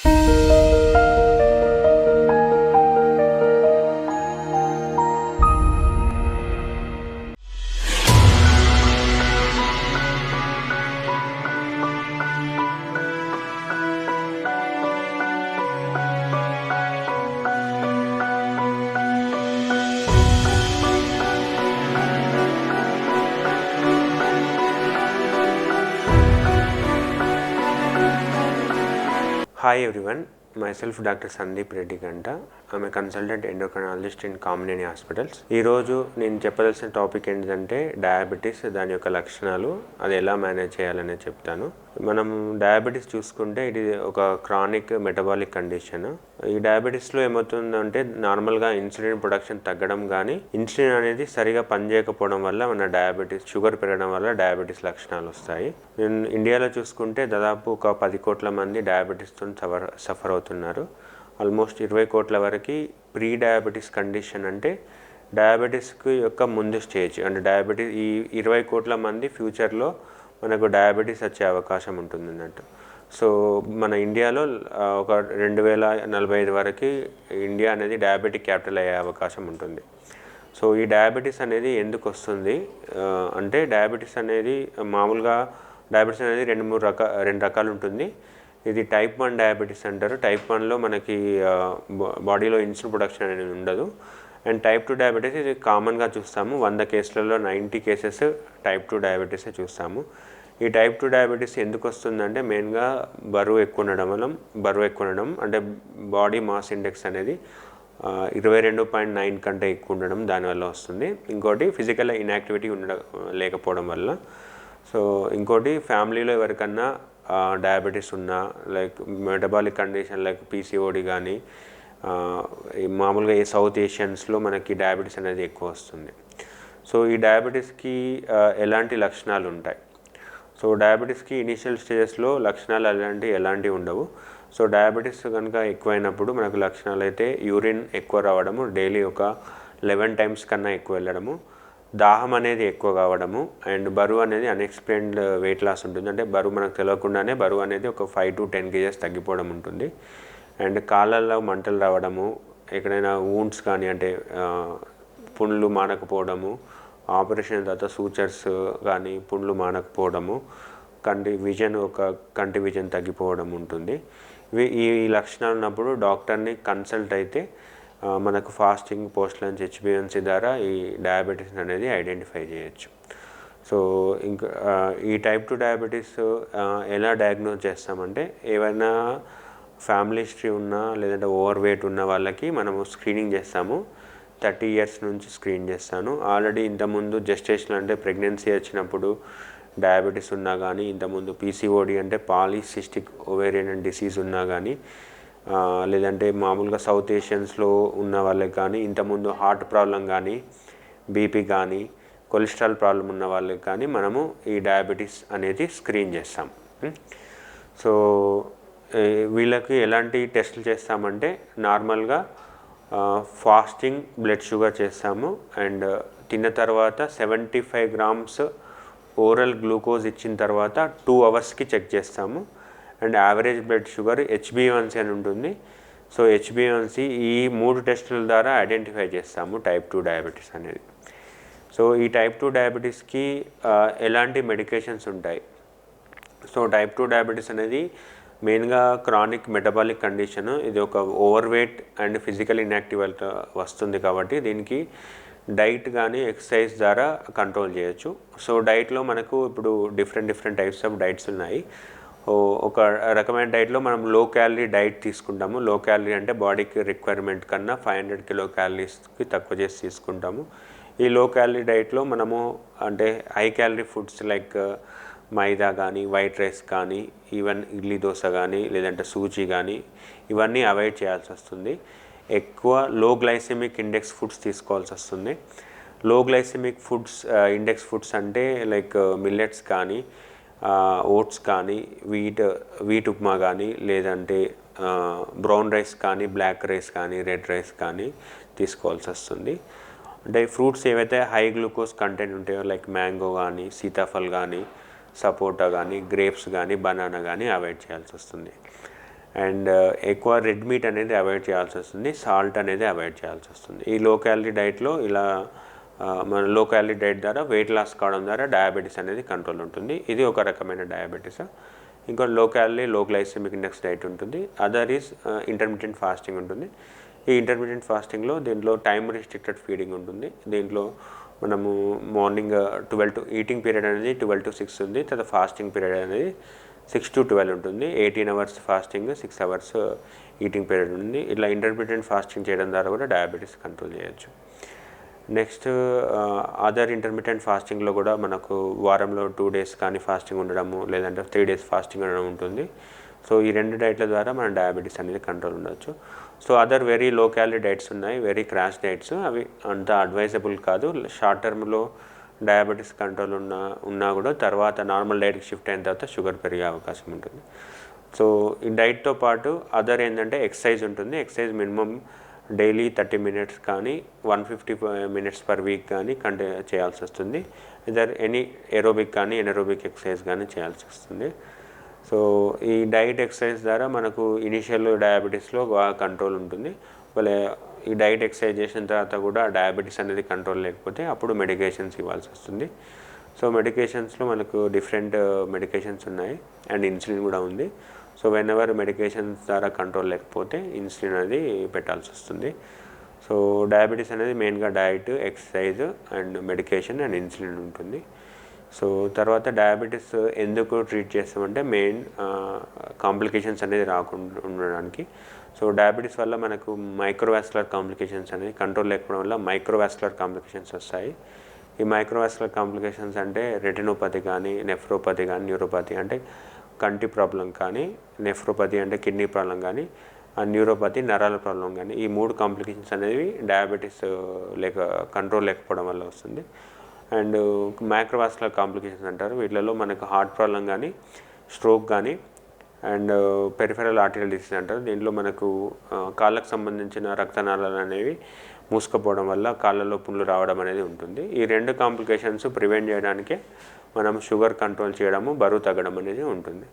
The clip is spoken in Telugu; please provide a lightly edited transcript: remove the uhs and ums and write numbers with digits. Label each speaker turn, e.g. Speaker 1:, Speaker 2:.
Speaker 1: Hi everyone, myself Dr. Sandeep Reddy Ganta. I'm a consultant endocrinologist in Kamineni Hospitals. ఈ రోజు నేను చెప్పదలసిన టాపిక్ ఏంటంటే డయాబెటీస్, దాని యొక్క లక్షణాలు, అది ఎలా మేనేజ్ చేయాలని చెప్తాను. మనం డయాబెటీస్ చూసుకుంటే ఇది ఒక క్రానిక్ మెటబాలిక్ కండిషన్. ఈ డయాబెటీస్లో ఏమవుతుందంటే నార్మల్గా ఇన్సులిన్ ప్రొడక్షన్ తగ్గడం కానీ ఇన్సులిన్ అనేది సరిగా పనిచేయకపోవడం వల్ల మన డయాబెటీస్, షుగర్ పెరగడం వల్ల డయాబెటీస్ లక్షణాలు వస్తాయి. ఇండియాలో చూసుకుంటే దాదాపు ఒక 10 కోట్ల మంది డయాబెటీస్తో సఫర్ అవుతున్నారు. ఆల్మోస్ట్ 20 కోట్ల వరకు ప్రీ డయాబెటీస్ కండిషన్, అంటే డయాబెటీస్కి యొక్క ముందు స్టేజ్. అంటే డయాబెటీస్ ఈ 20 కోట్ల మంది ఫ్యూచర్లో మనకు డయాబెటీస్ వచ్చే అవకాశం ఉంటుంది అన్నట్టు. సో మన ఇండియాలో ఒక 2045 వరకు ఇండియా అనేది డయాబెటిక్ క్యాపిటల్ అయ్యే అవకాశం ఉంటుంది. సో ఈ డయాబెటీస్ అనేది ఎందుకు వస్తుంది అంటే డయాబెటీస్ అనేది మామూలుగా డయాబెటీస్ అనేది రెండు రకాలు ఉంటుంది. ఇది టైప్ 1 డయాబెటీస్ అంటారు. టైప్ 1లో మనకి బాడీలో ఇన్సులిన్ ప్రొడక్షన్ అనేది ఉండదు. అండ్ టైప్ 2 డయాబెటీస్ ఇది కామన్గా చూస్తాము. 100 కేసులలో 90 కేసెస్ టైప్ 2 డయాబెటీసే చూస్తాము. ఈ టైప్ 2 డయాబెటీస్ ఎందుకు వస్తుందంటే మెయిన్గా బరువు ఎక్కువ ఉండడం అంటే బాడీ మాస్ ఇండెక్స్ అనేది 22.9 కంటే ఎక్కువ ఉండడం దానివల్ల వస్తుంది. ఇంకోటి ఫిజికల్ ఇన్యాక్టివిటీ లేకపోవడం వల్ల. సో ఇంకోటి ఫ్యామిలీలో ఎవరికన్నా డయాబెటీస్ ఉన్నా, like metabolic condition like PCOD కానీ, మామూలుగా ఈ సౌత్ ఏషియన్స్లో మనకి డయాబెటీస్ అనేది ఎక్కువ వస్తుంది. సో ఈ డయాబెటీస్కి ఎలాంటి లక్షణాలు ఉంటాయి? సో డయాబెటీస్కి ఇనీషియల్ స్టేజెస్లో లక్షణాలు ఎలాంటివి ఉండవు. సో డయాబెటీస్ కనుక ఎక్కువైనప్పుడు మనకు లక్షణాలు అయితే యూరిన్ ఎక్కువ రావడము, డైలీ ఒక 11 టైమ్స్ కన్నా ఎక్కువ వెళ్ళడము, దాహం అనేది ఎక్కువ కావడము, అండ్ బరువు అనేది అన్ఎక్స్ప్లెయిన్డ్ వెయిట్ లాస్ ఉంటుంది. అంటే బరువు మనకు తెలియకుండానే బరువు అనేది ఒక 5 to 10 kgs తగ్గిపోవడం ఉంటుంది. అండ్ కాళ్ళల్లో మంటలు రావడము, ఎక్కడైనా వూండ్స్ కానీ అంటే పుండ్లు మానకపోవడము, ఆపరేషన్ తర్వాత సూచర్స్ కానీ పుండ్లు మానకపోవడము, కంటి విజన్ తగ్గిపోవడం ఉంటుంది. ఈ లక్షణాలు ఉన్నప్పుడు డాక్టర్ని కన్సల్ట్ అయితే మనకు ఫాస్టింగ్, పోస్ట్ లంచ్ HbA1c ద్వారా ఈ డయాబెటీస్ అనేది ఐడెంటిఫై చేయొచ్చు. సో ఇంకా ఈ టైప్ 2 డయాబెటీస్ ఎలా డయాగ్నోజ్ చేస్తామంటే ఏమైనా ఫ్యామిలీ హిస్టరీ ఉన్నా లేదంటే ఓవర్ వెయిట్ ఉన్న వాళ్ళకి మనము స్క్రీనింగ్ చేస్తాము. 30 years నుంచి స్క్రీన్ చేస్తాను. ఆల్రెడీ ఇంతకుముందు జెస్టేషన్ అంటే ప్రెగ్నెన్సీ వచ్చినప్పుడు డయాబెటీస్ ఉన్నా కానీ, ఇంతకుముందు పీసీఓడి అంటే పాలిసిస్టిక్ ఓవేరియన్ డిసీజ్ ఉన్నా కానీ, లేదంటే మామూలుగా సౌత్ ఏషియన్స్లో ఉన్న వాళ్ళకి కానీ, ఇంతకుముందు హార్ట్ ప్రాబ్లం కానీ, బీపీ కానీ, కొలెస్ట్రాల్ ప్రాబ్లం ఉన్న వాళ్ళకి కానీ మనము ఈ డయాబెటీస్ అనేది స్క్రీన్ చేస్తాం. సో వీళ్ళకి ఎలాంటి టెస్టులు చేస్తామంటే నార్మల్గా ఫాస్టింగ్ బ్లడ్ షుగర్ చేస్తాము. అండ్ తిన్న తర్వాత 75 grams ఓరల్ గ్లూకోజ్ ఇచ్చిన తర్వాత 2 hours చెక్ చేస్తాము. And average blood sugar HbA1c అని ఉంటుంది. సో HbA1c ఈ 3 టెస్టుల ద్వారా ఐడెంటిఫై చేస్తాము టైప్ 2 డయాబెటీస్ అనేది. సో ఈ టైప్ 2 డయాబెటీస్కి ఎలాంటి మెడికేషన్స్ ఉంటాయి? సో టైప్ 2 డయాబెటీస్ అనేది మెయిన్గా క్రానిక్ మెటబాలిక్ కండిషన్. ఇది ఒక over weight and physical inactive వస్తుంది కాబట్టి దీనికి డైట్ కానీ ఎక్సర్సైజ్ ద్వారా కంట్రోల్ చేయొచ్చు. సో డైట్లో మనకు ఇప్పుడు డిఫరెంట్ టైప్స్ ఆఫ్ డైట్స్ ఉన్నాయి. ఒక రకమైన డైట్లో మనం లో క్యాలరీ డైట్ తీసుకుంటాము. లో క్యాలరీ అంటే బాడీకి రిక్వైర్మెంట్ కన్నా 500 kcal తక్కువ చేసి తీసుకుంటాము. ఈ లో క్యాలరీ డైట్లో మనము అంటే హై క్యాలరీ ఫుడ్స్ లైక్ మైదా కానీ, వైట్ రైస్ కానీ, ఈవెన్ ఇడ్లీ దోశ కానీ, లేదంటే సూజీ కానీ, ఇవన్నీ అవాయిడ్ చేయాల్సి వస్తుంది. ఎక్కువ లో గ్లైసెమిక్ ఇండెక్స్ ఫుడ్స్ తీసుకోవాల్సి వస్తుంది. లో గ్లైసెమిక్ ఫుడ్స్ ఇండెక్స్ ఫుడ్స్ అంటే లైక్ మిల్లెట్స్ కానీ, ఓట్స్ కానీ, వీట్ ఉప్మా కానీ, లేదంటే బ్రౌన్ రైస్ కానీ, బ్లాక్ రైస్ కానీ, రెడ్ రైస్ కానీ తీసుకోవాల్సి వస్తుంది. అంటే ఫ్రూట్స్ ఏవైతే హై గ్లూకోజ్ కంటెంట్ ఉంటాయో లైక్ మ్యాంగో కానీ, సీతాఫల్ కానీ, సపోటా కానీ, గ్రేప్స్ కానీ, బనానా కానీ అవాయిడ్ చేయాల్సి వస్తుంది. అండ్ ఎక్కువ రెడ్ మీట్ అనేది అవాయిడ్ చేయాల్సి వస్తుంది, సాల్ట్ అనేది అవాయిడ్ చేయాల్సి వస్తుంది. ఈ లో క్యాలరీ డైట్లో ఇలా మన లో క్యాలరీ డైట్ ద్వారా వెయిట్ లాస్ కావడం ద్వారా డయాబెటీస్ అనేది కంట్రోల్ ఉంటుంది. ఇది ఒక రకమైన డయాబెటీస్. ఇంకో లో క్యాలరీ లో గ్లైసెమిక్ ఇండెక్స్ డైట్ ఉంటుంది. అదర్ ఈజ్ ఇంటర్మీడియట్ ఫాస్టింగ్ ఉంటుంది. ఈ ఇంటర్మీడియట్ ఫాస్టింగ్లో దీంట్లో టైం రిస్ట్రిక్టెడ్ ఫీడింగ్ ఉంటుంది. దీంట్లో మనము మార్నింగ్ 12 to ఈటింగ్ పీరియడ్ అనేది 12 to 6 ఉంది. తర్వాత ఫాస్టింగ్ పీరియడ్ అనేది 6 to 12 ఉంటుంది. 18 hours fasting, 6 hours eating period ఉంది. ఇలా ఇంటర్మీడియట్ ఫాస్టింగ్ చేయడం ద్వారా కూడా డయాబెటీస్ కంట్రోల్ చేయొచ్చు. నెక్స్ట్ అదర్ ఇంటర్మీడియట్ ఫాస్టింగ్లో కూడా మనకు వారంలో 2 days కానీ ఫాస్టింగ్ ఉండడము, లేదంటే 3 days ఫాస్టింగ్ ఉండడం ఉంటుంది. సో ఈ 2 డైట్ల ద్వారా మన డయాబెటీస్ అనేది కంట్రోల్ ఉండొచ్చు. So other very low calorie diets ఉన్నాయి, వెరీ క్రాష్ డైట్స్. అవి అంత అడ్వైజబుల్ కాదు. షార్ట్ టర్మ్లో డయాబెటీస్ కంట్రోల్ ఉన్నా కూడా తర్వాత నార్మల్ డైట్కి షిఫ్ట్ అయిన తర్వాత షుగర్ పెరిగే అవకాశం ఉంటుంది. సో ఈ డైట్తో పాటు అదర్ ఏంటంటే ఎక్సర్సైజ్ ఉంటుంది. ఎక్సర్సైజ్ మినిమం డైలీ 30 minutes కానీ 150 minutes per week కానీ చేయాల్సి వస్తుంది. ఇదర్ ఎనీ ఏరోబిక్ కానీ ఎనరోబిక్ ఎక్సర్సైజ్ కానీ చేయాల్సి వస్తుంది. సో ఈ డైట్ ఎక్సర్సైజ్ ద్వారా మనకు ఇనిషియల్ డయాబెటీస్లో బాగా కంట్రోల్ ఉంటుంది. ఈ డైట్ ఎక్సర్సైజ్ చేసిన తర్వాత కూడా డయాబెటీస్ అనేది కంట్రోల్ లేకపోతే అప్పుడు మెడికేషన్స్ ఇవ్వాల్సి వస్తుంది. సో మెడికేషన్స్లో మనకు డిఫరెంట్ మెడికేషన్స్ ఉన్నాయి అండ్ ఇన్సులిన్ కూడా ఉంది. సో వెన్ మెడికేషన్స్ ద్వారా కంట్రోల్ లేకపోతే ఇన్సులిన్ అనేది పెట్టాల్సి వస్తుంది. సో డయాబెటీస్ అనేది మెయిన్గా diet, exercise and medication and insulin ఉంటుంది. సో తర్వాత డయాబెటీస్ ఎందుకు ట్రీట్ చేస్తామంటే మెయిన్ కాంప్లికేషన్స్ అనేది రాకుండా ఉండడానికి. సో డయాబెటీస్ వల్ల మనకు మైక్రోవాస్కులర్ కాంప్లికేషన్స్ అనేది కంట్రోల్ లేకపోవడం వల్ల మైక్రోవాస్కులర్ కాంప్లికేషన్స్ వస్తాయి. ఈ మైక్రోవాస్కులర్ కాంప్లికేషన్స్ అంటే రెటినోపతి కానీ, నెఫ్రోపతి కానీ, న్యూరోపతి అంటే కంటి ప్రాబ్లం కానీ, నెఫ్రోపతి అంటే కిడ్నీ ప్రాబ్లం కానీ, న్యూరోపతి నరాల ప్రాబ్లం కానీ, ఈ 3 కాంప్లికేషన్స్ అనేవి డయాబెటీస్ కంట్రోల్ లేకపోవడం వల్ల వస్తుంది. అండ్ మైక్రోవాస్కులర్ కాంప్లికేషన్స్ అంటారు. వీటిలో మనకు హార్ట్ ప్రాబ్లం కానీ, స్ట్రోక్ కానీ అండ్ పెరిఫెరల్ ఆర్టరియల్ డిసీజ్ అంటారు. దీంట్లో మనకు కాళ్ళకు సంబంధించిన రక్తనాళాలు అనేవి మూసుకుపోవడం వల్ల కాళ్ళలో పుండ్లు రావడం అనేది ఉంటుంది. ఈ 2 కాంప్లికేషన్స్ ప్రివెంట్ చేయడానికే మనం షుగర్ కంట్రోల్ చేయడము, బరువు తగ్గడం అనేది ఉంటుంది.